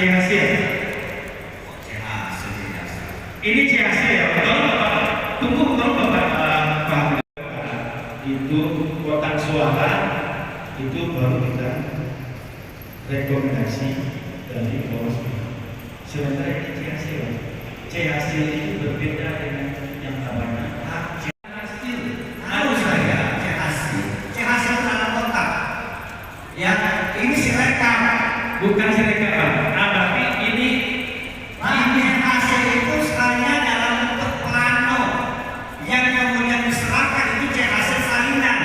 CHC. Ini CHC ya. Tunggu Bapak paham. Itu kotak suara itu baru kita rekomendasi dari Bawaslu. Sementara ini CHC, CHC itu berbeda dengan yang namanya hak hasil. Harus saya CHC dalam kotak. Ya, ini sirekap, Bukan sirekap. Berarti ini hasil itu hanya dalam bentuk plano yang kemudian diserahkan, itu CHC salinan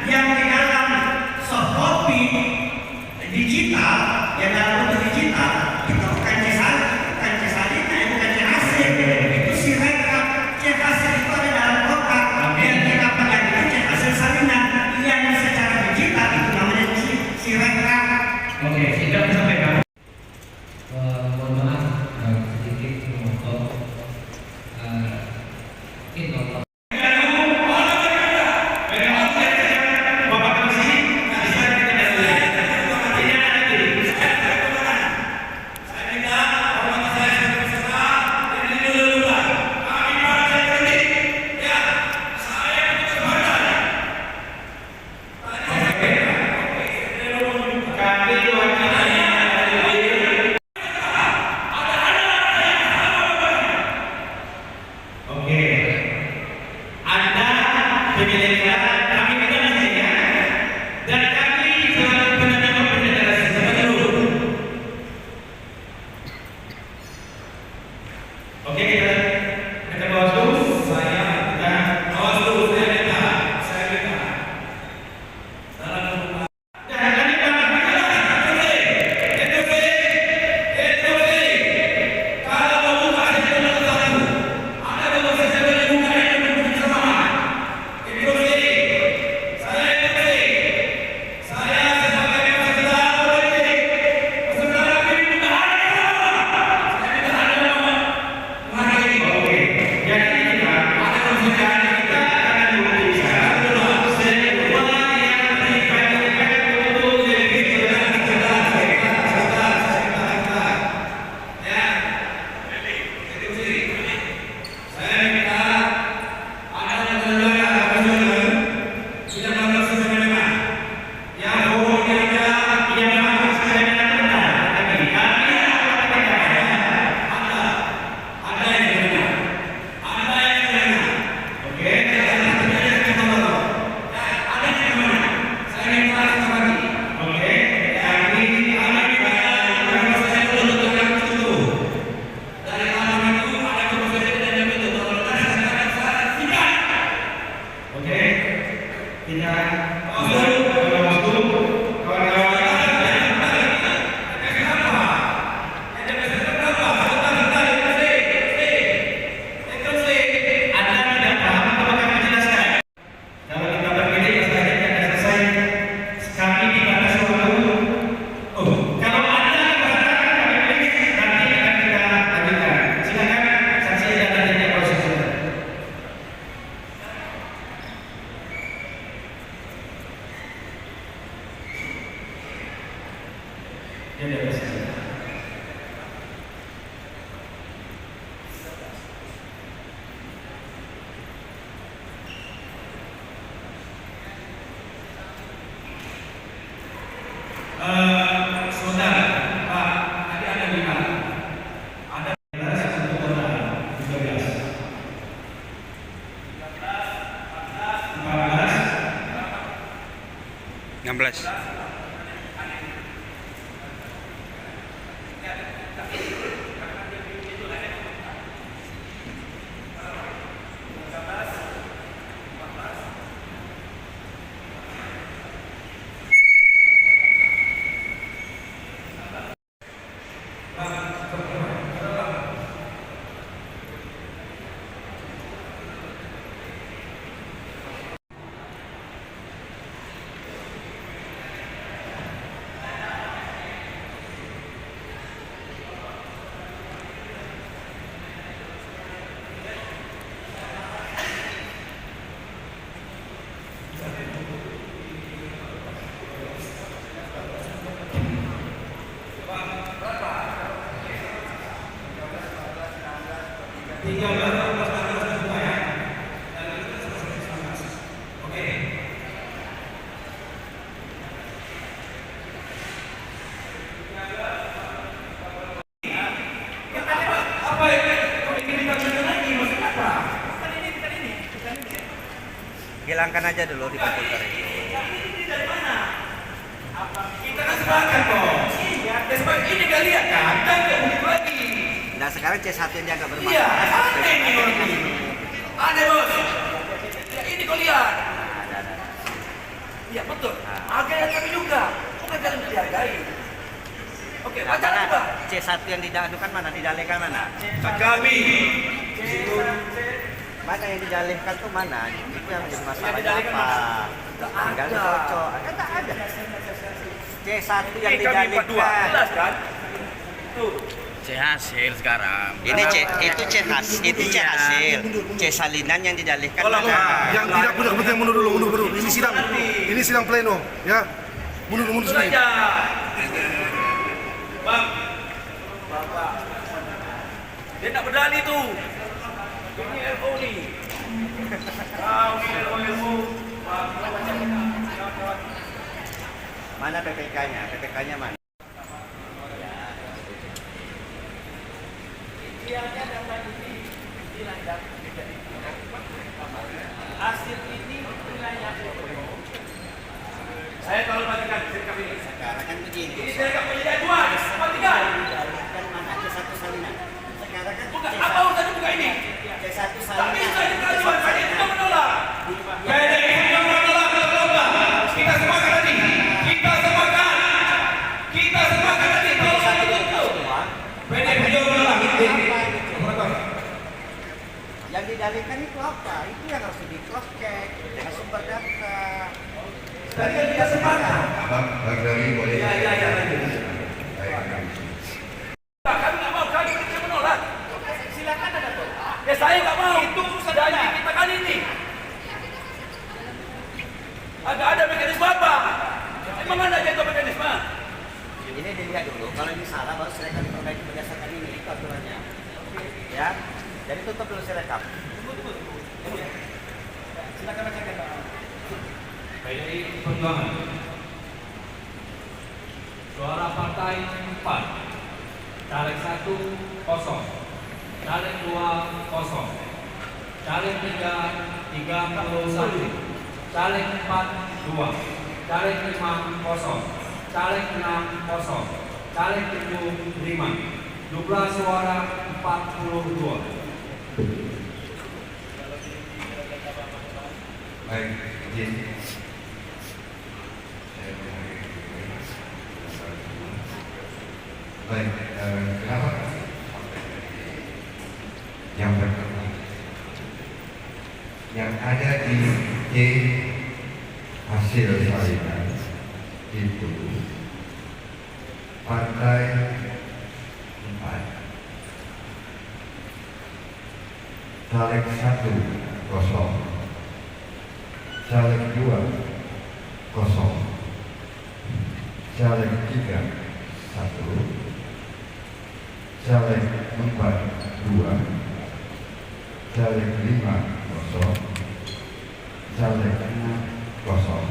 yang di dalam soft copy digital, yang dalam bentuk digital itu bukan C salinan, bukan CHC, itu sirekap. CHC itu ada dalam kotak yang kita pegang itu CHC salinan yang secara digital itu namanya sirekap. oke, tidak disampaikan. Mohon maaf sedikit memotong info. Hilangkan aja dulu di komputer itu. Kita kan sepakat bos. Iya, sebab ini gak lihat kan? Dan gak begitu lagi. Nah sekarang C1 yang dia agak bermasalah. Iya, aneh ini orang ini. Aneh bos. Ya, ini kau lihat. Iya betul. Hargai kami juga. Bukan kalian dihargai. Oke, Nah, baca mana coba. C1 yang diadukan mana? Didalihkan mana? Kami. Mana yang didalihkan tuh mana? Itu yang menjadi masalah didalihkan apa? Nggak Tinggal ada. dicocok. Kan tak ada. C1 yang Ini kami berdua. didalihkan. Jelas kan? Tuh. C hasil sekarang. Ini itu C hasil. C salinan yang didalihkan Tolong, mana? Yang tidak punya kepentingan mundur dulu, mundur. Ini sidang pleno, ya. Mundur sedikit. aja. Bang. Bapak. Dia tak berdali tuh. Ini LO nih. Kau ini LO. Mana PPK-nya? PPK-nya mana? Hasil ini wilayah saya kalau bagikan sertifikat ini. Sekarang kan begini. Ini sertifikat penyidik dua, bagikan. Didalihkan mana C1 salinan? Sekarang kan Bukan apa urusannya buka ini? C1 Tapi salinan. saya dikasih saya itu menolak. PDI yang menolak kelompok. Kita sepakat tadi. Kita sepakat. Kita sepakat tadi. Kalau satu itu. PDI beliau menolak. Yang didalihkan itu apa? Itu yang harus di cross check dengan sumber data. Tadi kan kita sepakat. Lagi boleh. Ya. Kami nggak mau, kami bisa menolak. Silakan ada tuh. Ya saya nggak mau. Itu urusan kita kali ini. Agak ada mekanisme apa? Memang ada jatuh mekanisme. Ini dilihat dulu. Kalau ini salah baru silakan diperbaiki berdasarkan ini itu aturannya. Ya. Jadi tutup dulu sirekap. Silakan bacakan. PDI Perjuangan. Suara partai 4. Caleg 1 kosong. Caleg 2 kosong. Caleg 3 31. Caleg 4 2. Caleg 5 kosong. Caleg 6 kosong. Caleg 7 5. Jumlah suara 42. Baik, izin. Baik, kenapa? Yang pertama, yang ada di C hasil salinan itu partai 4, caleg 1 kosong, caleg 2 kosong, caleg 3 1, caleg 4 2, caleg 5 kosong, caleg 6 kosong,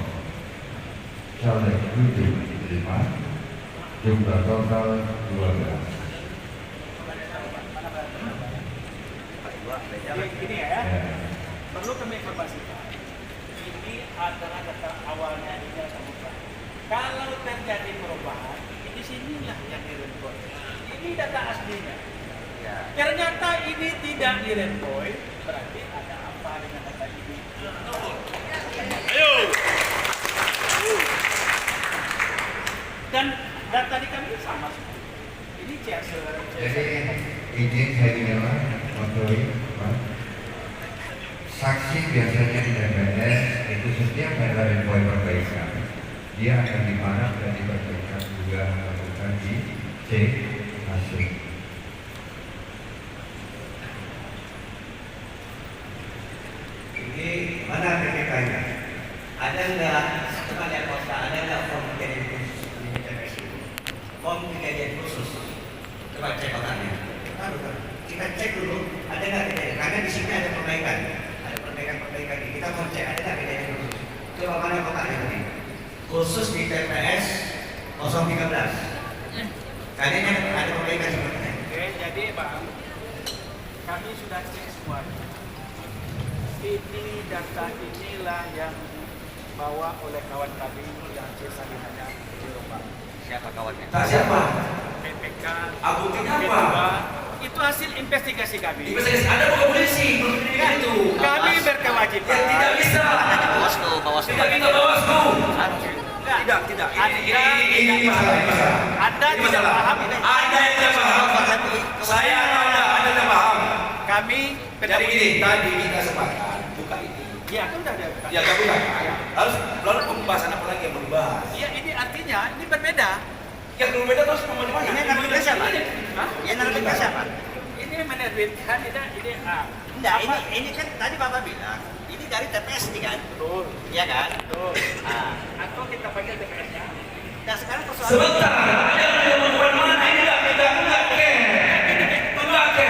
caleg 7 5, jumlah total 12. Ini ya. Perlu kami informasikan. Ini adalah data awalnya ini terbuka. Kalau terjadi perubahan, di sinilah yang dirempoi. Ini data aslinya. Ya. Ternyata ini tidak dirempoi, berarti ada apa dengan data ini? Ayo. Dan data di kami sama. Ini CSR. Jadi izin saya bilang, Pak, saksi biasanya di TPS itu setiap ada poin perbaikan, dia akan dipanah dan diperbaikan juga melakukan di C hasil. Ini mana PPK-nya? Ada nggak? Coba lihat posta, ada nggak form kejadian khusus di TPS itu? Form kejadian khusus. Coba cek kotaknya. Kita cek dulu, ada nggak khusus di TPS 013. Kayaknya ada perbaikan sepertinya. Oke, jadi Bang, kami sudah cek semua. Ini data inilah yang dibawa oleh kawan kami yang C salinannya di Eropa. Siapa kawannya? Tak siapa? PPK, Buktinya apa? P2. Itu hasil investigasi kami. Investigasi ada bukan polisi, itu. Kami berkewajiban. Ya, tidak bisa. Bawaslu, Bawaslu. Tidak bisa Bawaslu. Tidak. Tidak. Ini masalah. Anda Ini tidak masalah. paham. Anda yang tidak paham. Saya Anda tidak paham. Kami Jadi gini, tadi kita sepakat buka ini. Ya, kan udah ada. Ya, nggak buka. Lalu pembahasan apa lagi yang mau dibahas? Ya, ini artinya ini berbeda. Yang berbeda terus mau di mana? Ini narapidana siapa? Hah? Ini narapidana siapa? Ini menerbitkan ini A. Enggak, ini kan tadi Bapak bilang, ini dari TPS nih kan? Betul. Iya kan? Betul. Nah, Atau kita panggil TPS-nya. nah sekarang persoalan Sebentar, ada yang mau kemana? Ini enggak ke. Enggak ke.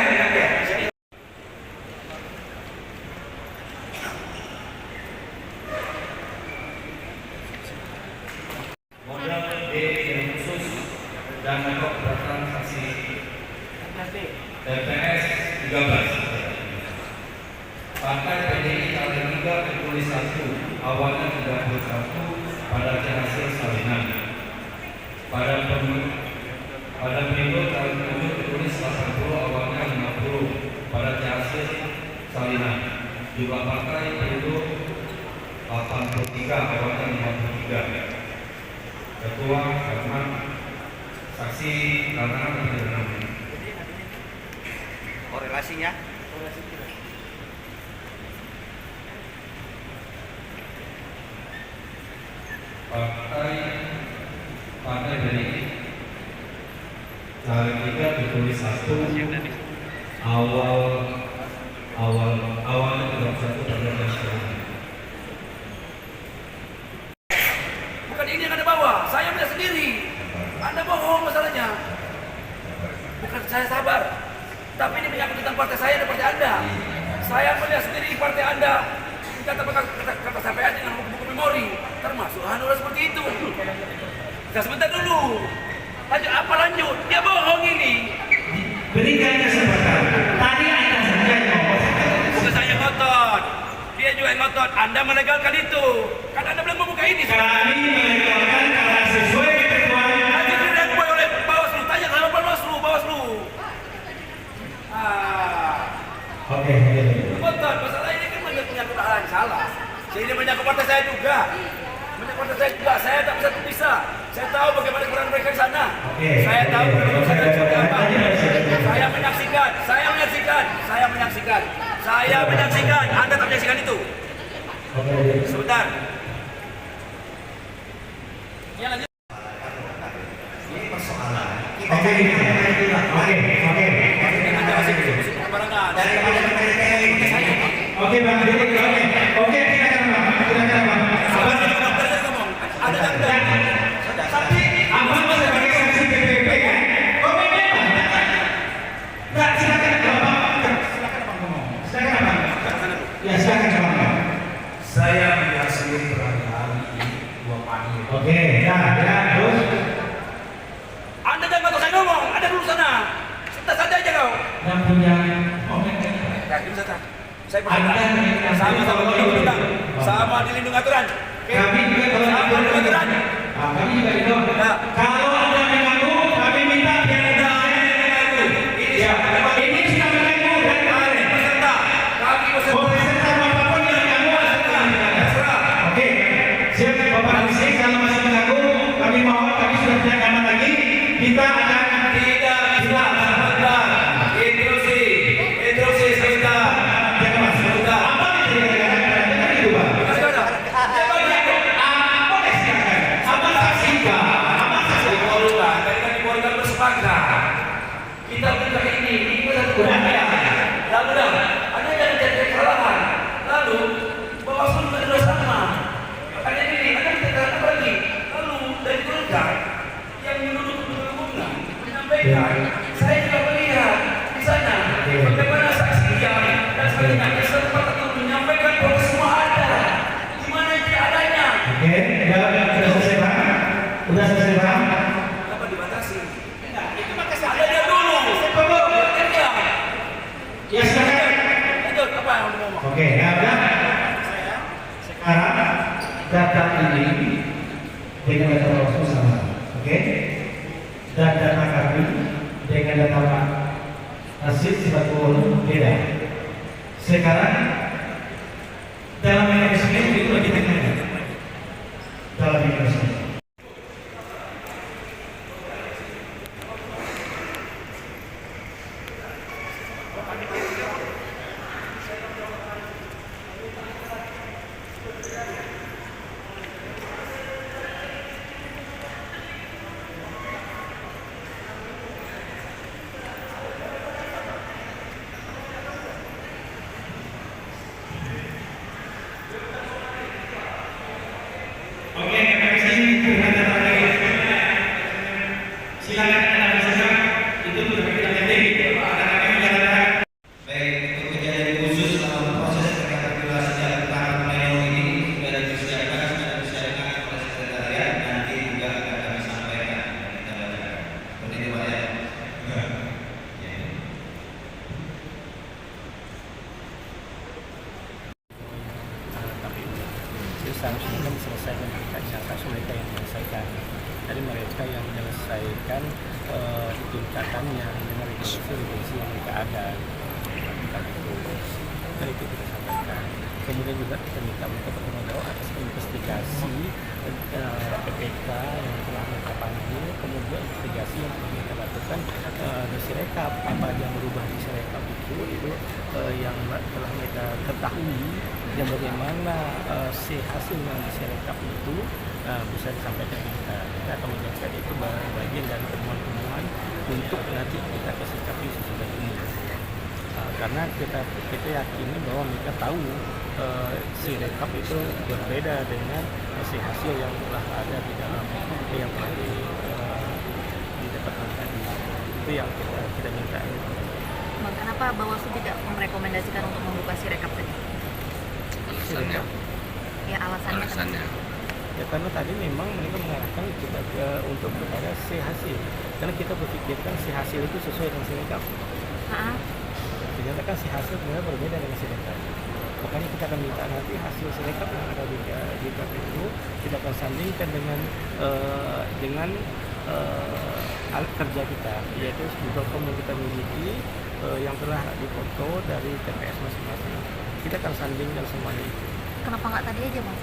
Modal D yang khusus dan untuk keberatan saksi TPS 13. Partai PDI Kalian 3 tertulis 1 awalnya 31 pada hasil salinan. Pada pemilu tahun 7 tertulis 80 awalnya 50 pada hasil salinan. Jumlah partai pemilu 83 awalnya 53. Ketua karena saksi karena tidak. Korelasinya? Partai dari Kalian 3 ditulis 1 awalnya 31 pada nasional. Bukan ini yang Anda bawa, saya melihat sendiri. Anda bohong masalahnya. Bukan saya sabar, tapi ini menyangkut tentang partai saya dan partai Anda. Saya melihat sendiri partai Anda kata sampai dengan buku memori, termasuk hanura seperti itu. Kita sebentar dulu. Lanjut? Dia bohong ini. berikan kesempatan. Tadi Anda saja yang ngomong. Bukan saya yang ngotot. Dia juga yang ngotot. Anda melegalkan itu. Kan Anda belum membuka ini. Kami melegalkan karena sesuai ketentuan. Nanti diakui oleh Bawaslu. Tanya sama Bawaslu. Oke. Ngotot. Masalah ini kan menyangkut hal yang salah. Ini menyangkut partai saya juga. Saya tak bisa. Saya tahu bagaimana kekurangan mereka di sana. Saya tahu bagaimana mereka seperti apa. Saya menyaksikan. Anda tak menyaksikan itu. Sebentar. Ya lanjut. Ini persoalan. Oke. Anda masih musuh sembarangan. Daripada Oke, Bang. Oke, silakan Bang. Sabar dulu, dokter ngomong. Ada dokter. Tapi Abang sebagai saksi PPP kan? Komennya apa? Enggak, silakan Abang ngomong. Silakan Abang. Ya, silakan Abang. Saya melihat seluruh berhari-hari dua panggil. Oke, ya, terus. Anda jangan bantu saya ngomong. Ada dulu sana. Kita saja aja kau. Yang punya komen. Ya, di sana. Saya Anda sama undang-undang, sama dilindungi aturan. Oke? Kami juga kalau Sama dilindungi aturan. kami juga itu. Kalau Anda mengganggu, kami minta biar Anda mengganggu. Ya, ini sudah mengganggu dan kemarin. Peserta. Kami peserta. Peserta apapun yang mengganggu. Oke, siap Bapak Polisi kalau masih mengganggu, kami mohon kami sudah tidak aman lagi. Kita akan Tidak bisa. Sebentar. Instruksi sebentar. Sebentar. apa yang terjadi itu Pak? Sebentar. Apa yang silakan? Apa saksi Pak? Apa saksi? yang ngomong. Oke, nah udah. Sekarang data ini dengan data Bawaslu sama, oke? Dan data kami dengan data Pak Hasil Sibatun beda. Sekarang dalam mekanisme itu bagi tengah dalam mekanisme. Oke, terima kasih. Silakan Anda bisa itu sudah kita penting. Baik, untuk kejadian khusus dalam proses rekapitulasi data pleno ini sudah disediakan oleh sekretariat, nanti juga akan kami sampaikan kita bacakan. Seperti itu Pak ya. Tapi itu seharusnya kan diselesaikan ketika siapa mereka yang menyelesaikan. Dari mereka yang menyelesaikan tingkatannya dengan regulasi yang mereka ada. Dan itu kita sampaikan. Kemudian juga kita minta untuk bertanggung atas investigasi PPK yang telah mereka panggil, kemudian investigasi yang telah mereka lakukan di Sirekap, apa yang berubah di Sirekap itu yang telah mereka ketahui dan bagaimana hasil yang di Sirekap itu bisa disampaikan ke kita. Kita akan menjadikan itu bagian dari temuan-temuan untuk nanti kita sikapi sesudah ini. Karena kita yakini bahwa mereka tahu Sirekap itu berbeda dengan hasil yang telah ada di dalam yang telah didapatkan tadi. Itu yang kita minta. Bang, kenapa Bawaslu tidak merekomendasikan untuk membuka Sirekap tadi? Alasannya. Ya alasannya. Ya karena tadi memang mereka mengarahkan kita untuk kepada hasil. Karena kita berpikirkan hasil itu sesuai dengan Sirekap. Ternyata kan hasil sebenarnya berbeda dengan Sirekap. Makanya kita akan minta nanti hasil Sirekap yang ada di KPU kita akan sandingkan dengan alat kerja kita, yaitu Google.com yang kita miliki yang telah difoto dari TPS masing-masing. Kita akan sandingkan semuanya itu. Kenapa nggak tadi aja Mas?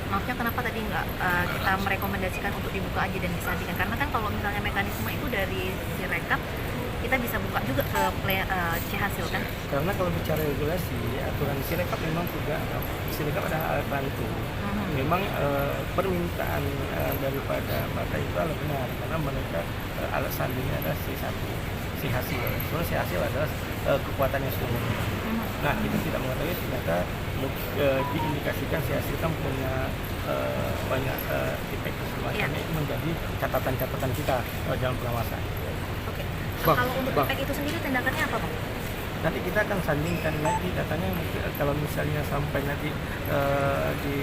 Maksudnya kenapa tadi nggak kita merekomendasikan untuk dibuka aja dan disandingkan? Karena kan kalau misalnya mekanisme itu dari Sirekap kita bisa buka juga ke hasil kan? Karena kalau bicara regulasi, aturan Sirekap memang juga Sirekap ada alat bantu. Memang permintaan daripada partai itu adalah benar karena mereka alat sandingnya adalah si hasil. Soalnya si hasil adalah kekuatannya seluruhnya. Nah kita tidak mengetahui ternyata diindikasikan si hasil kan punya banyak efek semacamnya itu menjadi catatan-catatan kita dalam pengawasan. Kalau untuk efek itu sendiri tindakannya apa Bang? Nanti kita akan sandingkan lagi datanya. Kalau misalnya sampai nanti di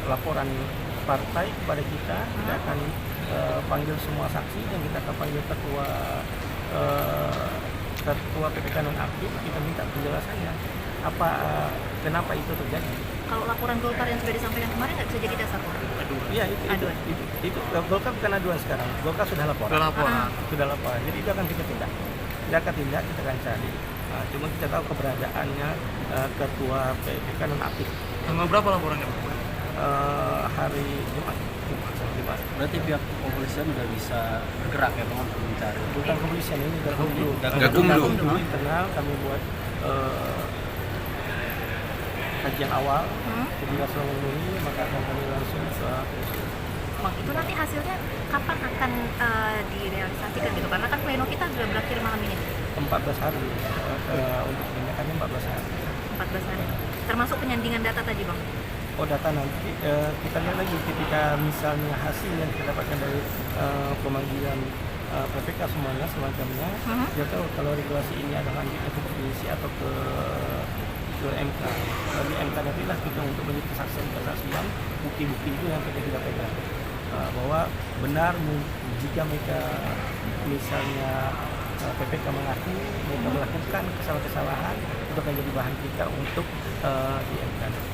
laporan partai kepada kita, kita akan panggil semua saksi dan kita akan panggil ketua PPK nonaktif, kita minta penjelasannya kenapa itu terjadi. Kalau laporan Golkar yang sudah disampaikan kemarin nggak bisa jadi dasar Bang? Iya itu Golkar bukan aduan sekarang, Golkar sudah laporan. Sudah laporan. Jadi itu akan kita tindak. Kita akan cari. Cuma kita tahu keberadaannya ketua PPK nonaktif. Tanggal berapa laporannya? Hari Jumat. Berarti pihak kepolisian udah bisa bergerak ya Bang untuk mencari. Bukan kepolisian ini, Gakumdu. Internal kami buat kajian awal. Ketika sudah memenuhi maka akan kami langsung ke Bang, itu nanti hasilnya kapan akan direalisasikan gitu? Karena kan pleno kita sudah berakhir malam ini. 14 hari untuk tindakannya 14 hari. 14 hari. Termasuk penyandingan data tadi Bang? Data nanti kita lihat lagi ketika misalnya hasil yang kita dapatkan dari pemanggilan PPK semuanya semacamnya. Kita tahu kalau regulasi ini adalah lanjutnya ke komisi atau ke MK. Di MK nantilah kita untuk menjadi kesaksian bukti-bukti itu yang kita pegang. Bahwa benar jika mereka misalnya PPK mengaku mereka melakukan kesalahan-kesalahan itu akan jadi bahan kita untuk di MK.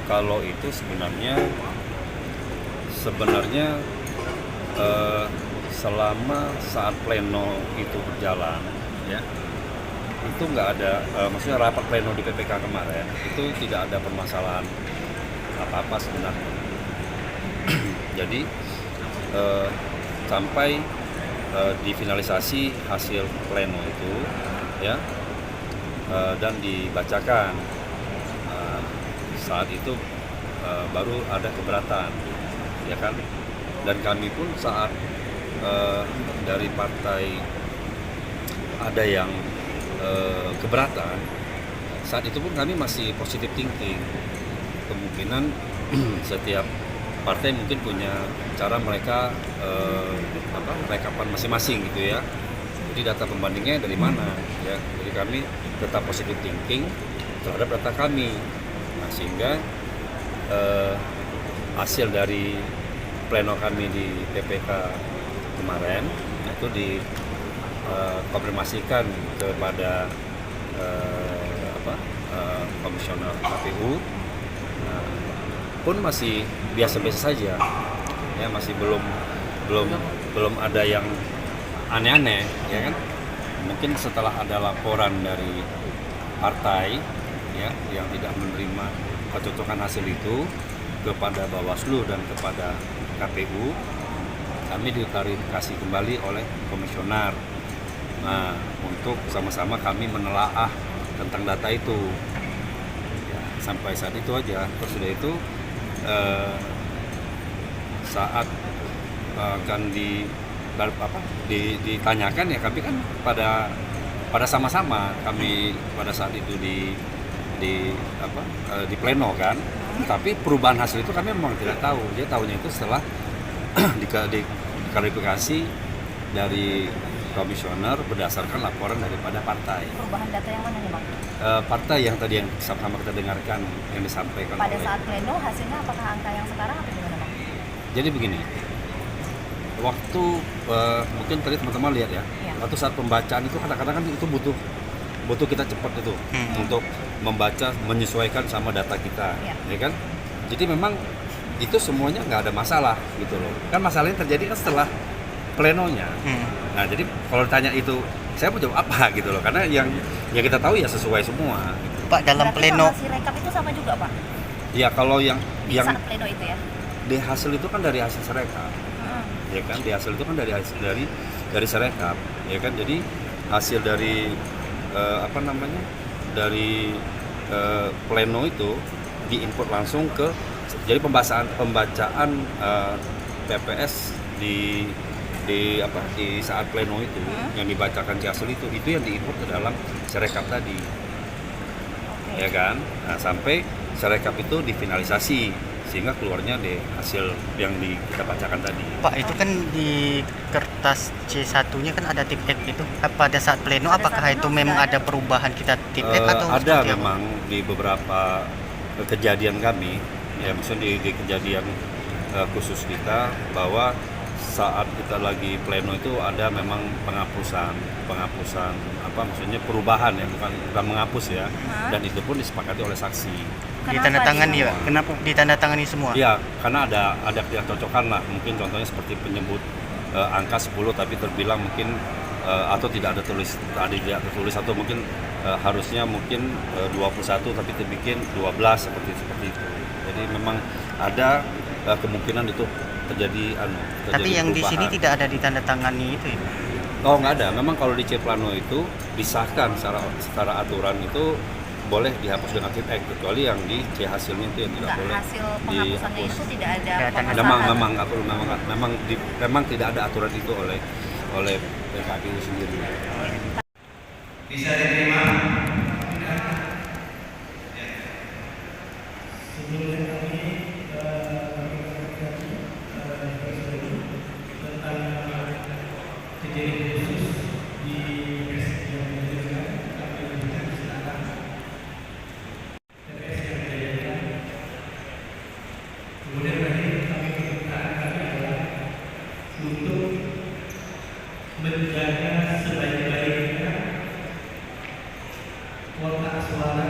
Kalau itu sebenarnya selama saat pleno itu berjalan, ya, itu nggak ada, maksudnya rapat pleno di PPK kemarin itu tidak ada permasalahan apa-apa sebenarnya. Jadi sampai difinalisasi hasil pleno itu, ya, dan dibacakan. Saat itu baru ada keberatan, ya kan? Dan kami pun saat dari partai ada yang keberatan, saat itu pun kami masih positive thinking. Kemungkinan setiap partai mungkin punya cara mereka rekapan masing-masing gitu ya. Jadi data pembandingnya dari mana? Ya, jadi kami tetap positive thinking terhadap data kami. Nah, sehingga hasil dari pleno kami di PPK kemarin itu dikonfirmasikan kepada komisioner KPU, pun masih biasa-biasa saja, ya, masih belum ada yang aneh-aneh, ya kan? Mungkin setelah ada laporan dari partai, ya, yang tidak menerima kecocokan hasil itu kepada Bawaslu dan kepada KPU, kami diklarifikasi kembali oleh komisioner. Nah, untuk sama-sama kami menelaah tentang data itu. Ya, sampai saat itu aja. Terus sudah itu saat akan ditanyakan, ya, kami kan pada sama-sama kami pada saat itu di pleno kan, tapi perubahan hasil itu kami memang tidak tahu. Dia tahunya itu setelah diklarifikasi dari komisioner berdasarkan laporan daripada partai. Perubahan data yang mana nih Bang? Partai yang tadi yang sama kita dengarkan yang disampaikan pada oleh. Saat pleno hasilnya apakah angka yang sekarang atau gimana Bang? Jadi begini, waktu mungkin tadi teman-teman lihat ya, waktu saat pembacaan itu kadang-kadang kan itu butuh kita cepat itu untuk membaca, menyesuaikan sama data kita, ya kan? Jadi memang itu semuanya nggak ada masalah gitu loh. Kan masalahnya terjadi kan setelah plenonya. Nah, jadi kalau ditanya itu saya mau jawab apa gitu loh, karena yang kita tahu ya sesuai semua. Pak, dalam berarti pleno hasil rekap itu sama juga Pak? Ya, kalau yang Saat pleno itu ya? di hasil itu kan dari hasil serekap, ya kan? Di hasil itu kan dari serekap, ya kan? Jadi hasil dari dari pleno itu diinput langsung ke, jadi pembacaan PPS di saat pleno itu yang dibacakan di hasil itu yang diinput ke dalam serekap tadi, ya kan? Nah, sampai serekap itu difinalisasi sehingga keluarnya di hasil yang kita bacakan tadi. Pak, itu kan di kertas C1-nya kan ada tip F itu. Pada saat pleno apakah itu memang ada perubahan kita tip F atau ada memang di beberapa kejadian kami, ya, maksudnya di kejadian khusus kita, bahwa saat kita lagi pleno itu ada memang penghapusan maksudnya perubahan, ya, bukan menghapus ya, dan itu pun disepakati oleh saksi. Ditandatangani ya? Kenapa ditandatangani semua? Iya, karena ada ketidakcocokan lah, mungkin contohnya seperti penyebut angka 10 tapi terbilang mungkin atau tidak ada tertulis atau mungkin harusnya mungkin 21 tapi terbikin 12 seperti itu. Jadi memang ada kemungkinan itu terjadi tapi yang di sini tidak ada ditandatangani itu ya? Oh, nggak ada. Memang kalau di C plano itu disahkan secara aturan itu boleh dihapus dengan tip X, kecuali yang di C hasilnya itu yang tidak boleh hasil penghapusannya dihapus. itu tidak ada memang tidak ada aturan itu oleh PKPU sendiri. Bisa diterima? Sebelum kami tentang kejadian khusus di yang kotak suara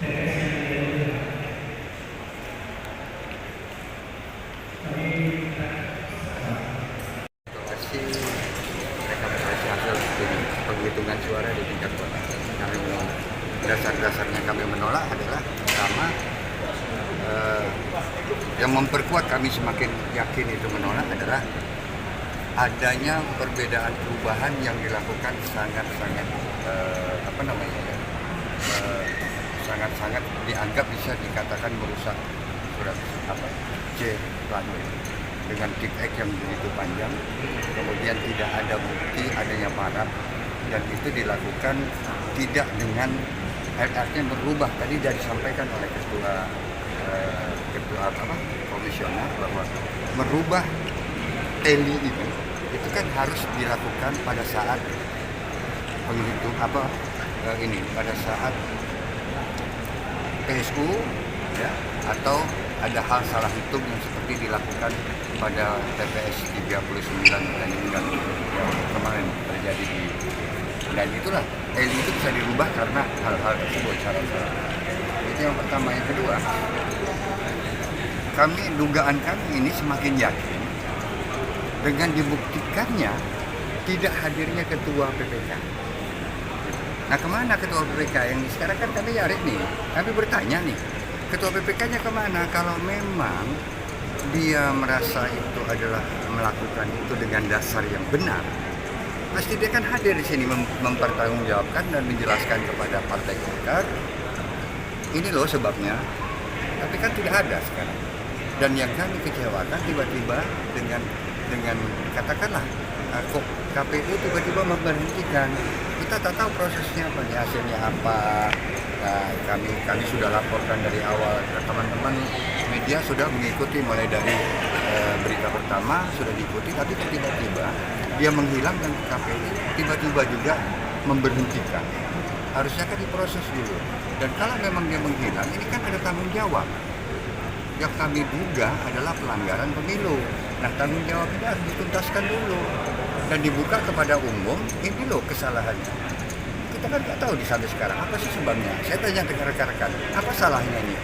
TPS yang diambil. Hasil rekapitulasi hasil penghitungan suara di tingkat kota. Kami dasar-dasarnya kami menolak adalah pertama yang memperkuat kami semakin yakin itu menolak adalah adanya perbedaan perubahan yang dilakukan sangat-sangat sangat-sangat dianggap bisa dikatakan merusak surat C plano dengan tip X yang begitu panjang, kemudian tidak ada bukti adanya paraf, dan itu dilakukan tidak dengan artinya berubah. Tadi sudah disampaikan oleh ketua komisioner bahwa merubah teli itu kan harus dilakukan pada saat penghitung pada saat PSU ya, atau ada hal salah hitung yang seperti dilakukan pada TPS 39 dan kemarin terjadi di, dan itulah teli itu bisa dirubah karena hal-hal tersebut syarat-syarat. Itu yang pertama. Yang kedua, dugaan kami ini semakin yakin dengan dibuktikannya tidak hadirnya ketua PPK. Nah, kemana ketua PPK yang sekarang kan kami nyari nih, kami bertanya nih, ketua PPK-nya kemana? Kalau memang dia merasa itu adalah melakukan itu dengan dasar yang benar, pasti dia kan hadir di sini mempertanggungjawabkan dan menjelaskan kepada Partai Golkar, ini loh sebabnya. Tapi kan tidak ada sekarang. Dan yang kami kecewakan tiba-tiba dengan katakanlah kok KPU tiba-tiba memberhentikan. Kita tak tahu prosesnya apa, hasilnya apa. Nah, kami sudah laporkan dari awal, teman-teman media sudah mengikuti mulai dari berita pertama sudah diikuti, tapi tiba-tiba dia menghilang dan KPU tiba-tiba juga memberhentikan. Harusnya kan diproses dulu. Dan kalau memang dia menghilang, ini kan ada tanggung jawab. Yang kami duga adalah pelanggaran pemilu. Nah, tanggung jawabnya harus dituntaskan dulu dan dibuka kepada umum. Ini loh kesalahannya. Kita kan nggak tahu di sampai sekarang apa sih sebabnya. Saya tanya ke rekan-rekan, apa salahnya nih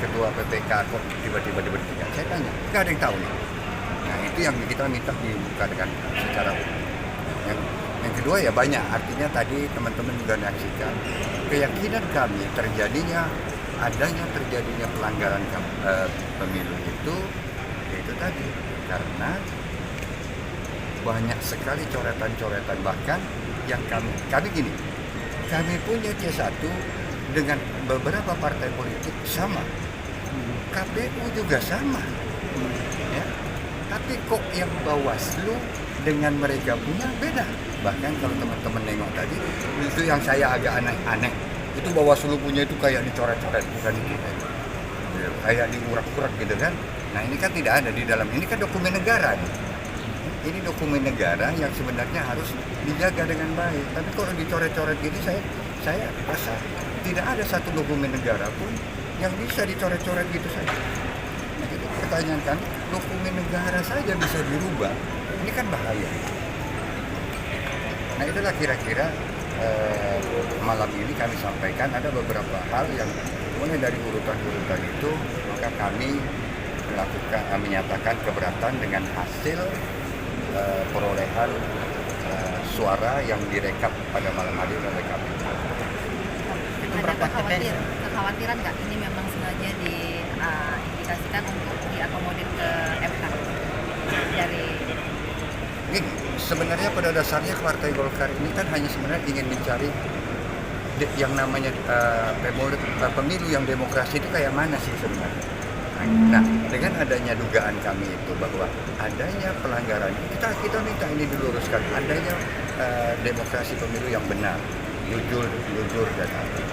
ketua PPK kok tiba-tiba diberhentikan? Saya tanya, nggak ada yang tahu nih. Nah, itu yang kita minta dibuka dengan secara umum. Yang kedua ya banyak, artinya tadi teman-teman juga menyaksikan keyakinan kami terjadinya pelanggaran pemilu itu tadi karena banyak sekali coretan-coretan, bahkan yang kami gini, kami punya C1 dengan beberapa partai politik sama, KPU juga sama, ya. Tapi kok yang Bawaslu dengan mereka punya beda. Bahkan kalau teman-teman nengok tadi, itu yang saya agak aneh. Itu Bawaslu punya itu kayak dicoret-coret, bukan itu. Kayak diurak-urak gitu kan. Nah, ini kan tidak ada di dalam. Ini kan dokumen negara nih. Ini dokumen negara yang sebenarnya harus dijaga dengan baik. Tapi kalau dicoret-coret gini, saya rasa tidak ada satu dokumen negara pun yang bisa dicoret-coret gitu saja. Nah, itu pertanyaan kan, dokumen negara saja bisa dirubah. Ini kan bahaya. Nah, itulah kira-kira malam ini kami sampaikan ada beberapa hal yang mulai dari urutan-urutan itu, maka kami menyatakan keberatan dengan hasil perolehan suara yang direkap pada malam hari oleh KPU. Ada kekhawatiran nggak ini memang sengaja diindikasikan untuk diakomodir ke MK dari Gini, sebenarnya pada dasarnya Partai Golkar ini kan hanya sebenarnya ingin mencari yang namanya pemilu yang demokrasi itu kayak mana sih sebenarnya. Nah, dengan adanya dugaan kami itu bahwa adanya pelanggaran, kita minta ini diluruskan, adanya demokrasi pemilu yang benar, jujur dan adil.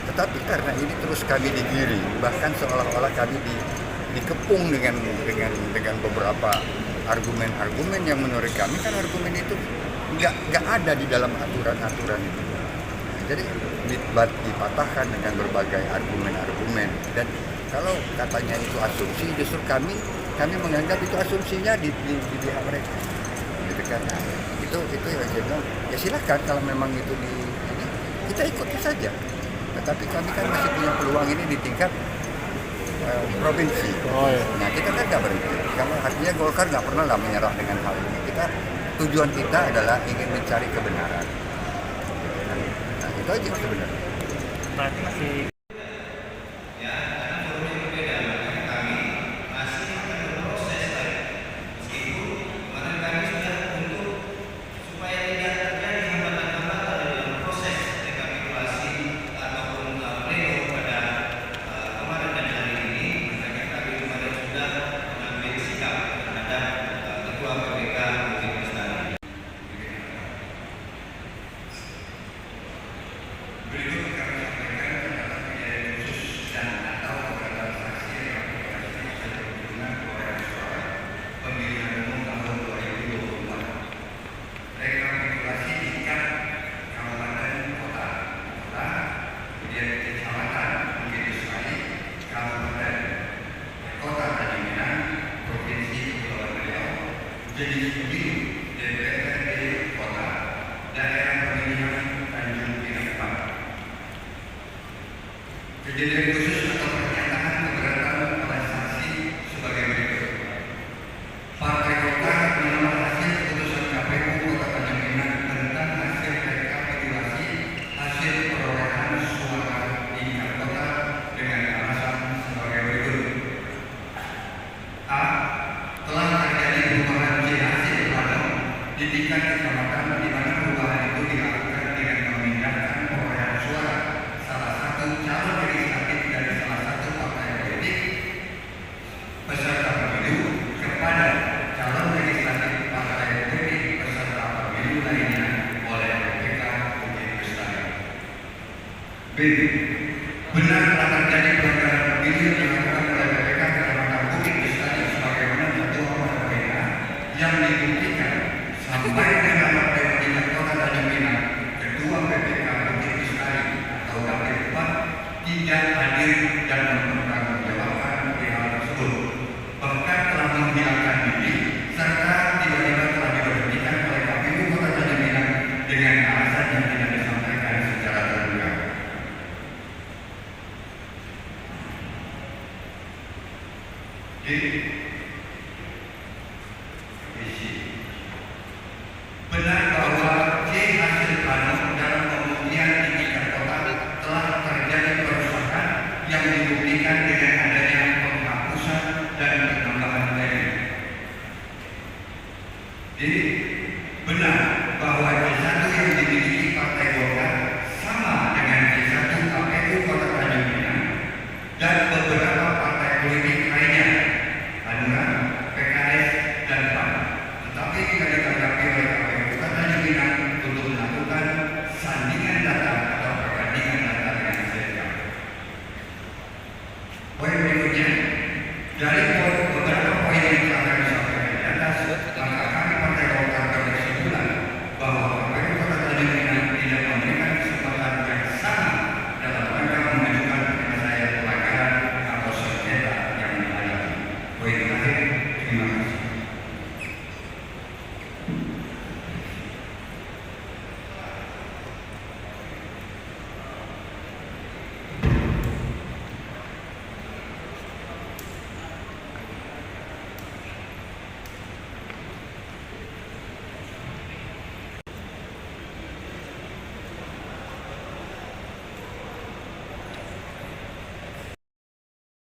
Tetapi karena ini terus kami digiring, bahkan seolah-olah kami dikepung dengan beberapa argumen-argumen yang menurut kami kan argumen itu nggak ada di dalam aturan-aturan itu. Jadi dipatahkan dengan berbagai argumen-argumen, dan kalau katanya itu asumsi, justru kami menganggap itu asumsinya di pihak mereka. Gitu kan? Nah, itu ya saya bilang ya silakan kalau memang itu ini kita ikuti saja. Tetapi kami kan masih punya peluang ini di tingkat provinsi. Nah kita kan nggak berhenti. Karena artinya Golkar nggak pernah lah menyerah dengan hal ini. Tujuan kita adalah ingin mencari kebenaran. Nah itu aja sebenarnya. Berarti masih Berikut kami sampaikan adalah kejadian khusus dan atau keberadaan saksi yang aplikasi hasil perhitungan perolehan suara pemilihan umum tahun 2024. Rekapitulasi tingkat kabupaten kota, kemudian kecamatan Bukit Duri, kabupaten kota Tanjung Pinang, provinsi Kepulauan Riau, jenis pemilu DPRD kota, daerah pemilihan Tanjung Pinang Barat. Kejadian khusus atau pernyataan keberatan oleh saksi sebagai berikut. Partai Golkar menolak hasil keputusan KPU Kota Tanjung Pinang tentang hasil rekapitulasi hasil perolehan suara di tingkat kota dengan alasan sebagai berikut. A. Telah terjadi perubahan C hasil plano di tingkat kecamatan di mana perubahan itu dilakukan dengan memindahkan perolehan suara salah satu calon legislatif dari salah satu partai politik peserta pemilu kepada calon legislatif partai politik peserta pemilu lainnya oleh PPK Bukit Bestari. B. Benar telah terjadi pelanggaran pemilu yang dilakukan oleh PPK Kecamatan Bukit Bestari sebagaimana ketua PPK yang dibuktikan sampai dengan partai politik Kota Tanjung Pinang, ketua PPK Bukit Bestari atau KP4 tidak hadir dan